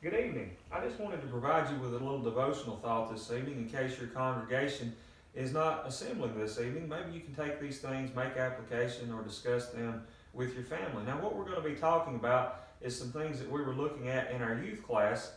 Good evening. I just wanted to provide you with a little devotional thought this evening in case your congregation is not assembling this evening. Maybe you can take these things, make application, or discuss them with your family. Now, what we're going to be talking about is some things that we were looking at in our youth class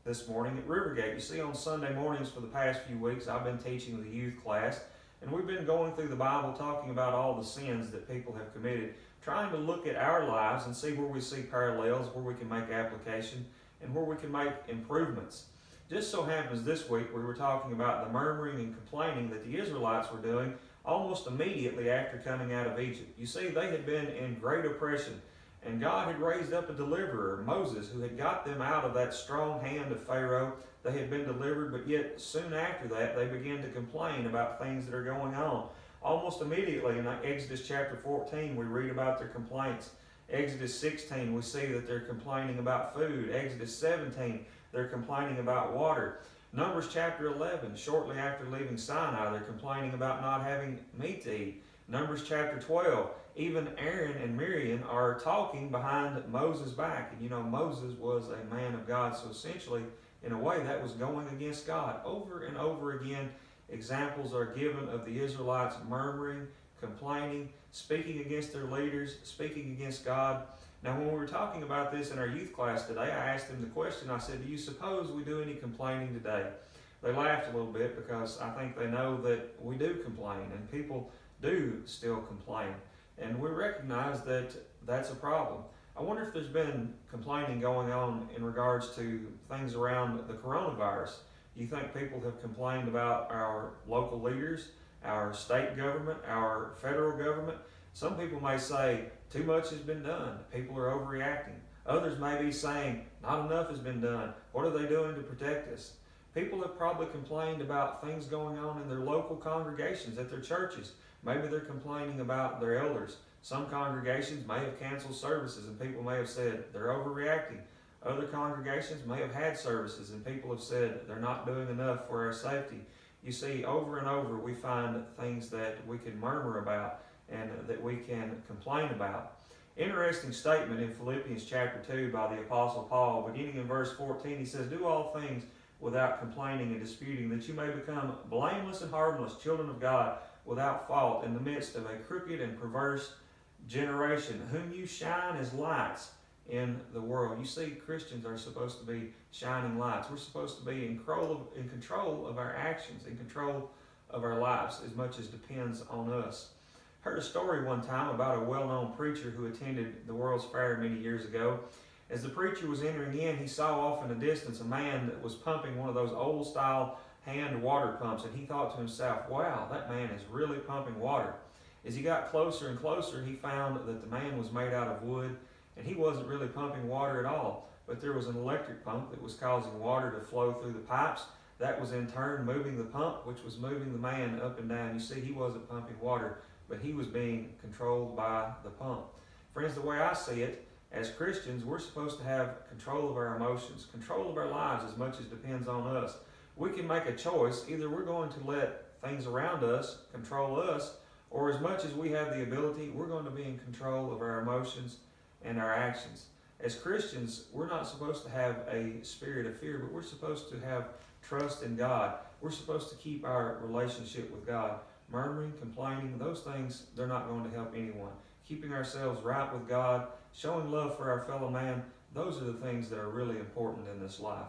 this morning at Rivergate. You see, on Sunday mornings for the past few weeks, I've been teaching the youth class, and we've been going through the Bible talking about all the sins that people have committed, trying to look at our lives and see where we see parallels, where we can make application, and where we can make improvements. Just so happens this week we were talking about the murmuring and complaining that the Israelites were doing almost immediately after coming out of Egypt. You see, they had been in great oppression, and God had raised up a deliverer, Moses, who had got them out of that strong hand of Pharaoh. They had been delivered, but yet soon after that they began to complain about things that are going on. Almost immediately in Exodus chapter 14 we read about their complaints. Exodus 16, we see that they're complaining about food. Exodus 17, they're complaining about water. Numbers chapter 11, shortly after leaving Sinai, they're complaining about not having meat to eat. Numbers chapter 12, even Aaron and Miriam are talking behind Moses' back. And you know, Moses was a man of God, so essentially, in a way, that was going against God. Over and over again, examples are given of the Israelites murmuring, complaining, speaking against their leaders, speaking against God. Now, when we were talking about this in our youth class today, I asked them the question. I said, do you suppose we do any complaining today? They laughed a little bit because I think they know that we do complain, and people do still complain. And we recognize that that's a problem. I wonder if there's been complaining going on in regards to things around the coronavirus. Do you think people have complained about our local leaders, our state government, our federal government? Some people may say too much has been done. People are overreacting. Others may be saying not enough has been done. What are they doing to protect us? People have probably complained about things going on in their local congregations, at their churches. Maybe they're complaining about their elders. Some congregations may have canceled services and people may have said they're overreacting. Other congregations may have had services and people have said they're not doing enough for our safety. You see, over and over we find things that we can murmur about and that we can complain about. Interesting statement in Philippians chapter 2 by the Apostle Paul. Beginning in verse 14, he says, do all things without complaining and disputing, that you may become blameless and harmless, children of God, without fault, in the midst of a crooked and perverse generation, whom you shine as lights in the world. You see, Christians are supposed to be shining lights. We're supposed to be in control of our actions, in control of our lives, as much as depends on us. Heard a story one time about a well-known preacher who attended the World's Fair many years ago. As the preacher was entering in, he saw off in the distance a man that was pumping one of those old-style hand water pumps, and he thought to himself, wow, that man is really pumping water. As he got closer and closer, he found that the man was made out of wood, and he wasn't really pumping water at all, but there was an electric pump that was causing water to flow through the pipes. That was in turn moving the pump, which was moving the man up and down. You see, he wasn't pumping water, but he was being controlled by the pump. Friends, the way I see it, as Christians, we're supposed to have control of our emotions, control of our lives as much as depends on us. We can make a choice. Either we're going to let things around us control us, or as much as we have the ability, we're going to be in control of our emotions and our actions. As Christians, we're not supposed to have a spirit of fear, but we're supposed to have trust in God. We're supposed to keep our relationship with God. Murmuring, complaining, those things, they're not going to help anyone. Keeping ourselves right with God, showing love for our fellow man, those are the things that are really important in this life.